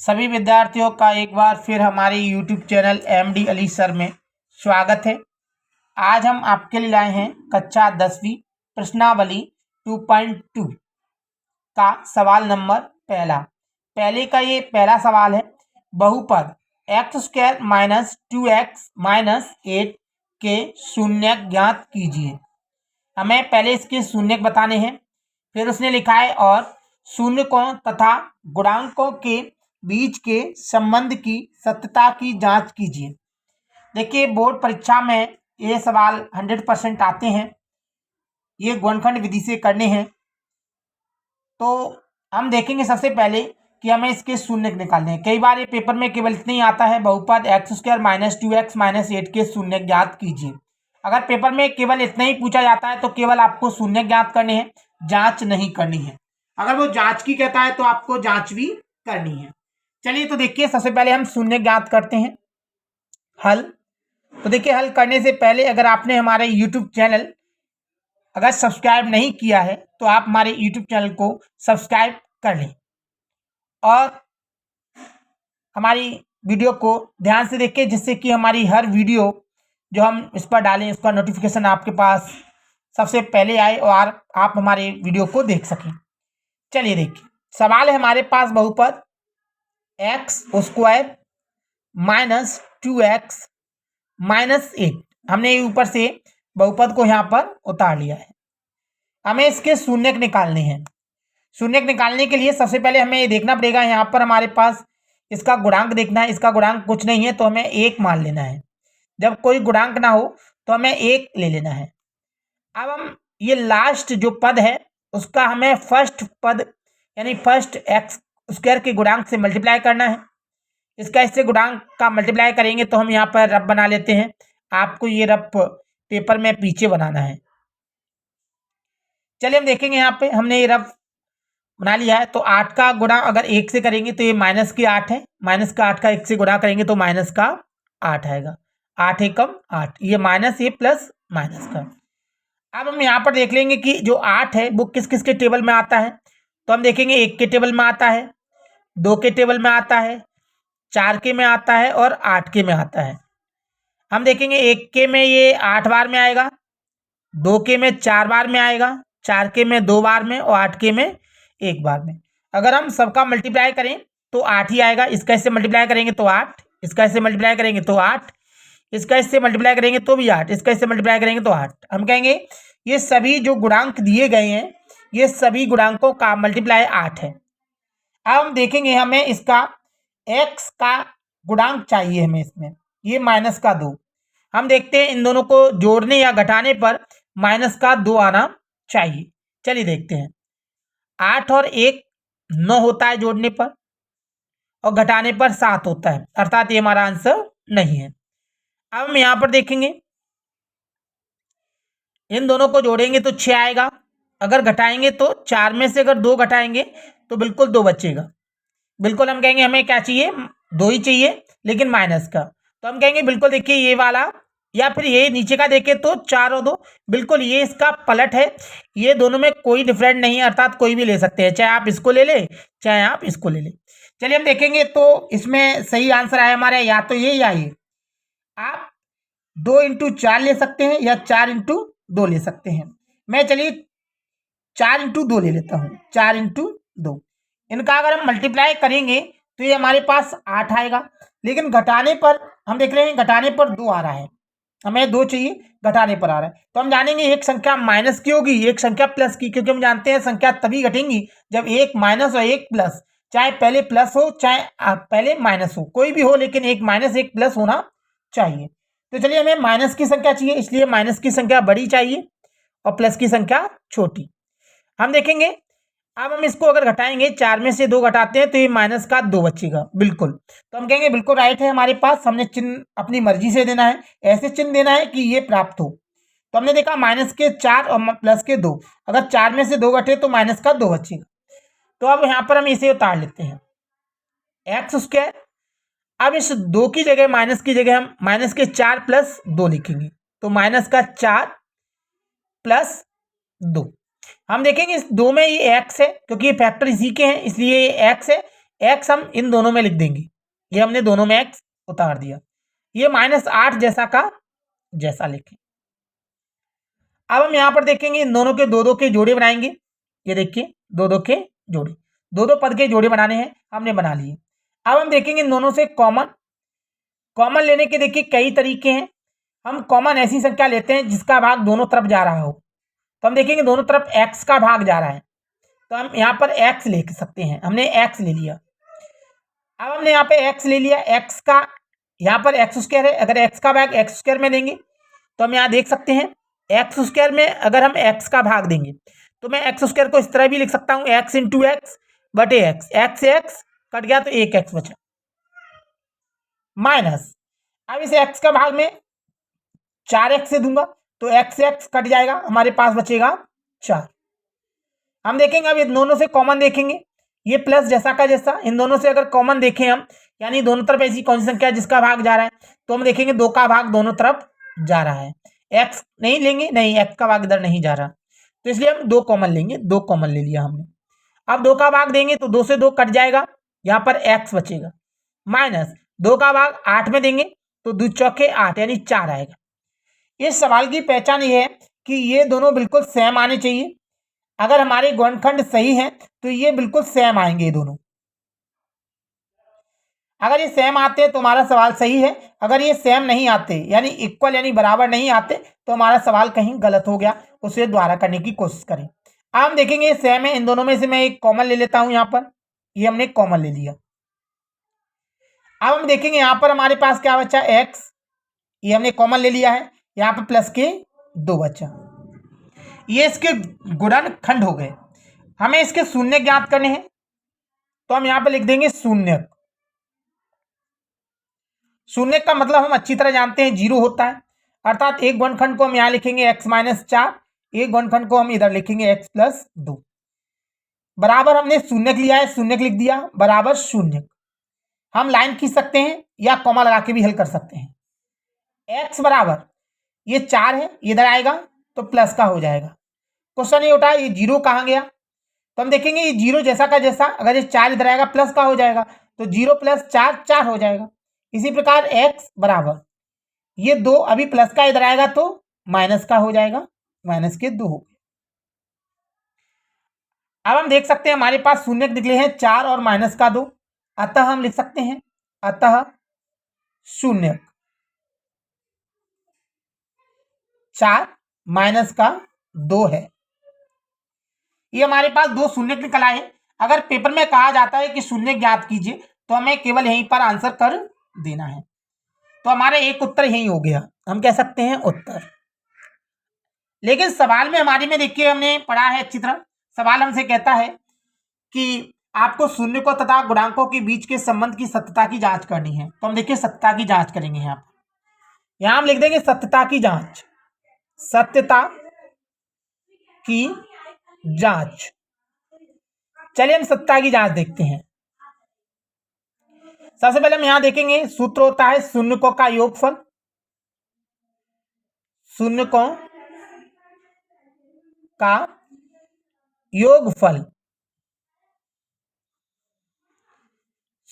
सभी विद्यार्थियों का एक बार फिर हमारे YouTube channel MD Ali sir में स्वागत है। आज हम आपके लिए लाए हैं कक्षा 10वीं प्रश्नावली 2.2 का सवाल नंबर पहले का ये पहला सवाल है। बहुपद x² माइनस 2x माइनस 8 के शून्यक ज्ञात कीजिए। हमें पहले इसके शून्यक बताने हैं, फिर उसने लिखा है और शून्यकों तथा गुणांकों के बीच के संबंध की सत्यता की जांच कीजिए। देखिए, बोर्ड परीक्षा में ये सवाल 100% आते हैं। ये गुणनखंड विधि से करने हैं। तो हम देखेंगे सबसे पहले कि हमें इसके शून्यक निकालने हैं। कई बार ये पेपर में केवल इतना ही आता है, बहुपद x² माइनस 2x माइनस 8 के शून्यक ज्ञात कीजिए। अगर पेपर में केवल इतना ही पूछा जाता है तो केवल आपको शून्यक ज्ञात करने हैं, जांच नहीं करनी है। अगर वो जांच की कहता है तो आपको जांच भी करनी है। चलिए, तो देखिए, सबसे पहले हम शून्य ज्ञात करते हैं। हल। तो देखिए, हल करने से पहले अगर आपने हमारे YouTube चैनल अगर सब्सक्राइब नहीं किया है तो आप हमारे YouTube चैनल को सब्सक्राइब कर लें और हमारी वीडियो को ध्यान से देखें, जिससे कि हमारी हर वीडियो जो हम इस पर डालें उसका नोटिफिकेशन आपके पास सबसे पहले आए और आप हमारे वीडियो को देख सकें। चलिए देखिए, सवाल है हमारे पास बहुपद x² माइनस 2x माइनस 8। हमने ऊपर से बहुपद को यहाँ पर उतार लिया है। हमें इसके शून्यक निकालने हैं। शून्यक निकालने के लिए सबसे पहले हमें ये देखना पड़ेगा, यहाँ पर हमारे पास इसका गुणांक देखना है। इसका गुणांक कुछ नहीं है तो हमें 1 मान लेना है। जब कोई गुणांक ना हो तो हमें 1 ले लेना है। अब हम ये लास्ट जो पद है उसका हमें फर्स्ट पद यानी फर्स्ट x² के गुणांक से मल्टीप्लाई करना है। इसका इससे गुणांक का मल्टीप्लाई करेंगे तो हम यहाँ पर रफ बना लेते हैं। आपको ये रफ पेपर में पीछे बनाना है। चलिए, हम देखेंगे यहाँ पे हमने ये रफ बना लिया है। तो 8 का गुणा अगर 1 से करेंगे तो ये माइनस की 8 है। माइनस का 8 का 1 से गुणा करेंगे तो माइनस का 8 आएगा। 8 एकम 8, ये माइनस, ये प्लस माइनस का। अब हम यहाँ पर देख लेंगे कि जो 8 है वो किस किस के टेबल में आता है। तो हम देखेंगे 1 के टेबल में आता है, 2 के टेबल में आता है, 4 के में आता है और 8 के में आता है। हम देखेंगे 1 के में ये 8 बार में आएगा, 2 के में 4 बार में आएगा, 4 के में 2 बार में और 8 के में 1 बार में। अगर हम सबका मल्टीप्लाई करें तो 8 ही आएगा। इसका इससे मल्टीप्लाई करेंगे तो 8, इसका इससे मल्टीप्लाई करेंगे तो 8, इसका इससे मल्टीप्लाई करेंगे तो भी 8, इसका इससे मल्टीप्लाई करेंगे तो 8। हम कहेंगे ये सभी जो गुणांक दिए गए हैं ये सभी गुणांकों का मल्टीप्लाई 8 है। अब हम देखेंगे हमें इसका x का गुणांक चाहिए। हमें इसमें ये माइनस का 2। हम देखते हैं इन दोनों को जोड़ने या घटाने पर माइनस का 2 आना चाहिए। चलिए देखते हैं। 8 और 1 9 होता है जोड़ने पर और घटाने पर 7 होता है, अर्थात ये हमारा आंसर नहीं है। अब हम यहाँ पर देखेंगे, इन दोनों को जोड़ेंगे तो 6 आएगा। अगर घटाएंगे तो 4 में से अगर 2 घटाएंगे तो बिल्कुल 2 बचेगा। बिल्कुल हम कहेंगे हमें क्या चाहिए, 2 ही चाहिए, लेकिन माइनस का। तो हम कहेंगे बिल्कुल देखिए ये वाला, या फिर ये नीचे का देखें तो 4 और 2, बिल्कुल ये इसका पलट है। ये दोनों में कोई डिफरेंट नहीं है, अर्थात कोई भी ले सकते हैं, चाहे आप इसको ले लें चाहे आप इसको ले लें। चलिए हम देखेंगे तो इसमें सही आंसर आया हमारा या तो ये या ये। आप 2 इंटू 4 ले सकते हैं या 4 इंटू 2 ले सकते हैं। मैं चलिए 4 इंटू 2 ले लेता हूँ। 4 इंटू 2, इनका अगर हम मल्टीप्लाई करेंगे तो ये हमारे पास 8 आएगा। लेकिन घटाने पर हम देख रहे हैं घटाने पर 2 आ रहा है, हमें 2 चाहिए, घटाने पर आ रहा है। तो हम जानेंगे एक संख्या माइनस की होगी, एक संख्या प्लस की, क्योंकि हम जानते हैं संख्या तभी घटेंगी जब एक माइनस और एक प्लस, चाहे पहले प्लस हो चाहे पहले माइनस हो, कोई भी हो, लेकिन एक माइनस एक प्लस होना चाहिए। तो चलिए, हमें माइनस की संख्या चाहिए, इसलिए माइनस की संख्या बड़ी चाहिए और प्लस की संख्या छोटी। हम देखेंगे अब हम इसको अगर घटाएंगे, 4 में से 2 घटाते हैं तो ये माइनस का 2 बचेगा। बिल्कुल, तो हम कहेंगे बिल्कुल राइट है हमारे पास। हमने चिन्ह अपनी मर्जी से देना है, ऐसे चिन्ह देना है कि ये प्राप्त हो। तो हमने देखा माइनस के 4 और प्लस के 2, अगर 4 में से 2 घटे तो माइनस का 2 बचेगा। तो अब यहाँ पर हम इसे उतार लेते हैं, x²। अब इस 2 की जगह, माइनस की जगह हम माइनस के 4 प्लस 2 लिखेंगे, तो माइनस का 4 प्लस 2। हम देखेंगे इस 2 में ये x है, क्योंकि ये फैक्टर इसी के हैं, इसलिए ये x है। एक्स हम इन दोनों में लिख देंगे, ये हमने दोनों में एक्स उतार दिया, ये -8 जैसा का जैसा लिखें। अब हम यहाँ पर देखेंगे इन दोनों के दो के जोड़े बनाएंगे। ये देखिए दो के जोड़े, दो पद के जोड़े बनाने हैं, हमने बना लिए। अब हम देखेंगे इन दोनों से कॉमन लेने के देखिए कई तरीके हैं। हम कॉमन ऐसी संख्या लेते हैं जिसका भाग दोनों तरफ जा रहा हो। तो हम देखेंगे दोनों तरफ x का भाग जा रहा है, तो हम यहाँ पर x ले सकते हैं। हमने x ले लिया। अब हमने यहाँ पे x ले लिया, x का यहाँ पर x² है, अगर x का भाग x² में देंगे तो हम यहाँ देख सकते हैं x² में अगर हम x का भाग देंगे तो मैं x² को इस तरह भी लिख सकता हूँ, x इंटू एक्स बटे एक्स, x से x कट गया तो 1x बचा, माइनस अब इस x का भाग में 4x से दूंगा तो x से x कट जाएगा, हमारे पास बचेगा 4। हम देखेंगे अब ये दोनों से कॉमन देखेंगे, ये प्लस जैसा का जैसा, इन दोनों से अगर कॉमन देखें हम, यानी दोनों तरफ ऐसी कौन सी संख्या है जिसका भाग जा रहा है, तो हम देखेंगे 2 का भाग दोनों तरफ जा रहा है। x नहीं लेंगे, नहीं x का भाग इधर नहीं जा रहा, तो इसलिए हम 2 कॉमन लेंगे, 2 कॉमन ले लिया हमने। अब 2 का भाग देंगे तो 2 से 2 कट जाएगा, यहाँ पर x बचेगा, माइनस 2 का भाग 8 में देंगे तो 2 चौके 8 यानी 4 आएगा। इस सवाल की पहचान ये है कि ये दोनों बिल्कुल सेम आने चाहिए। अगर हमारे गुणनखंड सही हैं तो ये बिल्कुल सेम आएंगे ये दोनों। अगर ये सेम आते हैं तो हमारा सवाल सही है, अगर ये सेम नहीं आते यानी इक्वल यानी बराबर नहीं आते तो हमारा सवाल कहीं गलत हो गया, उसे दोबारा करने की कोशिश करें। अब हम देखेंगे ये सेम है, इन दोनों में से मैं एक कॉमन ले लेता हूं, यहाँ पर ये हमने कॉमन ले लिया। अब हम देखेंगे यहाँ पर हमारे पास क्या बचा, x, ये हमने कॉमन ले लिया है, यहाँ पर प्लस के 2 बचा, ये इसके गुणनखंड हो गए। हमें इसके शून्य ज्ञात करने हैं तो हम यहाँ पे लिख देंगे शून्य। शून्य का मतलब हम अच्छी तरह जानते हैं 0 होता है, अर्थात एक गुणनखंड को हम यहाँ लिखेंगे x - 4, एक गुणनखंड को हम इधर लिखेंगे x + 2, बराबर हमने शून्य लिया है, शून्य लिख दिया, बराबर शून्य। हम लाइन खींच सकते हैं या कॉमा लगा के भी हल कर सकते हैं। x बराबर ये 4 है, इधर आएगा तो प्लस का हो जाएगा। क्वेश्चन ये उठा ये 0 कहाँ गया, तो हम देखेंगे ये 0 जैसा का जैसा, अगर ये 4 इधर आएगा प्लस का हो जाएगा, तो 0 + 4 4 हो जाएगा। इसी प्रकार x बराबर ये 2 अभी प्लस का इधर आएगा तो माइनस का हो जाएगा, माइनस के 2 हो गए। अब हम देख सकते हैं हमारे पास शून्य निकले हैं 4 और माइनस का 2, अतः हम लिख सकते हैं अतः शून्य 4 माइनस का 2 है। ये हमारे पास 2 शून्य निकल आए। अगर पेपर में कहा जाता है कि शून्य ज्ञात कीजिए तो हमें केवल यहीं पर आंसर कर देना है, तो हमारा एक उत्तर यही हो गया, हम कह सकते हैं उत्तर। लेकिन सवाल में हमारी में देखिए हमने पढ़ा है अच्छी तरह, सवाल हमसे कहता है कि आपको शून्य को तथा गुणांकों के बीच के संबंध की सत्यता की जांच करनी है। तो हम देखिए सत्यता की जांच करेंगे, यहाँ हम लिख देंगे सत्यता की जांच, सत्यता की जांच। चलिए हम सत्यता की जांच देखते हैं। सबसे पहले हम यहां देखेंगे सूत्र होता है शून्यकों का योगफल, शून्यकों का योगफल,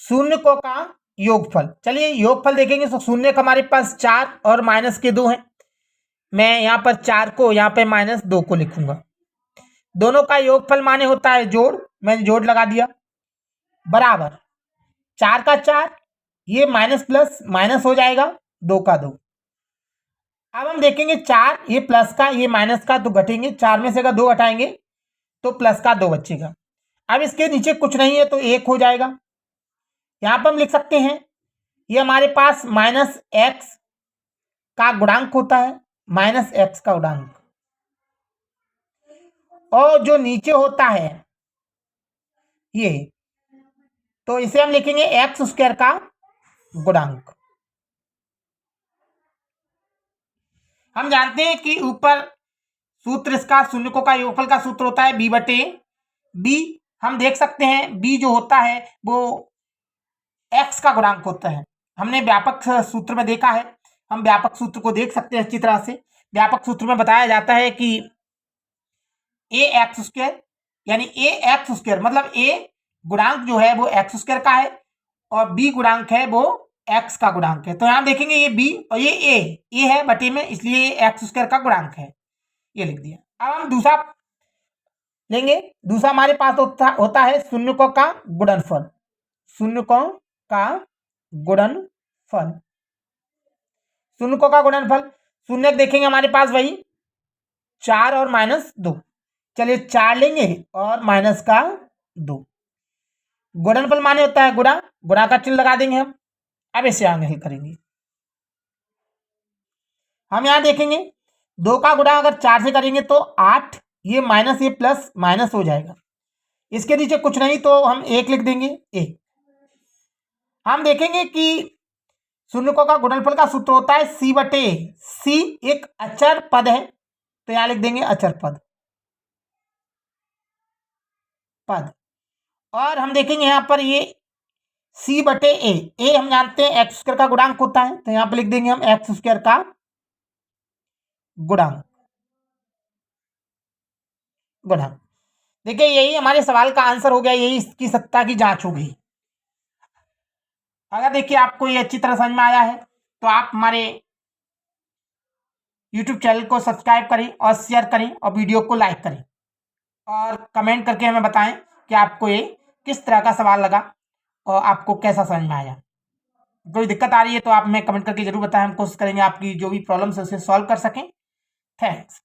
शून्यकों का योगफल। चलिए योगफल देखेंगे तो शून्य का हमारे पास 4 और माइनस के 2 हैं। मैं यहाँ पर 4 को यहाँ पे -2 को लिखूंगा। दोनों का योगफल माने होता है जोड़, मैंने जोड़ लगा दिया, बराबर 4 का 4, ये माइनस प्लस माइनस हो जाएगा, 2 का 2। अब हम देखेंगे 4 ये प्लस का ये माइनस का तो घटेंगे, 4 में से अगर 2 हटाएंगे तो प्लस का 2 बचेगा। अब इसके नीचे कुछ नहीं है तो 1 हो जाएगा। यहाँ पर हम लिख सकते हैं ये हमारे पास -x का गुणांक होता है, -x का गुणांक, और जो नीचे होता है ये, तो इसे हम लिखेंगे x² का गुणांक। हम जानते हैं कि ऊपर सूत्र इसका शून्यकों का योगफल का सूत्र होता है b/b। हम देख सकते हैं b जो होता है वो x का गुणांक होता है। हमने व्यापक सूत्र में देखा है, हम व्यापक सूत्र को देख सकते हैं अच्छी तरह से। व्यापक सूत्र में बताया जाता है कि ax² यानी ax² मतलब a गुणांक जो है वो एक्स स्क्वायर का है और बी गुणांक है वो एक्स का गुणांक है। तो यहाँ देखेंगे ये बी और ये ए है बटे में, इसलिए ये एक्स स्क्वायर का गुणांक है, ये लिख दिया। अब हम दूसरा लेंगे। दूसरा हमारे पास होता है शून्यकों का गुणनफल। शून्यकों का गुणनफल, शून्यकों का गुणनफल, शून्य देखेंगे हमारे पास वही 4 और -2। चलिए 4 लेंगे और माइनस का 2। गुणनफल माने होता है गुणा, गुणा का चिन्ह लगा देंगे हम। अब इसे आगे हल करेंगे। हम यहाँ देखेंगे 2 का गुणा अगर 4 से करेंगे तो 8, ये माइनस ये प्लस माइनस हो जाएगा। इसके नीचे कुछ नहीं तो हम 1 लिख देंगे। 1 हम देखेंगे कि शून्यकों का गुणनफल का सूत्र होता है सी बटे सी, एक अचर पद है तो यहां लिख देंगे अचर पद। और हम देखेंगे यहां पर ये सी बटे ए हम जानते हैं एक्स स्क्वायर का गुणांक होता है, तो यहां पर लिख देंगे हम एक्स स्क्वायर का गुणांक। देखिए यही हमारे सवाल का आंसर हो गया, यही इसकी सत्ता की जांच हो गई। अगर देखिए आपको ये अच्छी तरह समझ में आया है तो आप हमारे YouTube चैनल को सब्सक्राइब करें और शेयर करें और वीडियो को लाइक करें और कमेंट करके हमें बताएं कि आपको ये किस तरह का सवाल लगा और आपको कैसा समझ में आया। कोई दिक्कत आ रही है तो आप हमें कमेंट करके जरूर बताएं, हम कोशिश करेंगे आपकी जो भी प्रॉब्लम्स है उसे सॉल्व कर सकें। थैंक्स।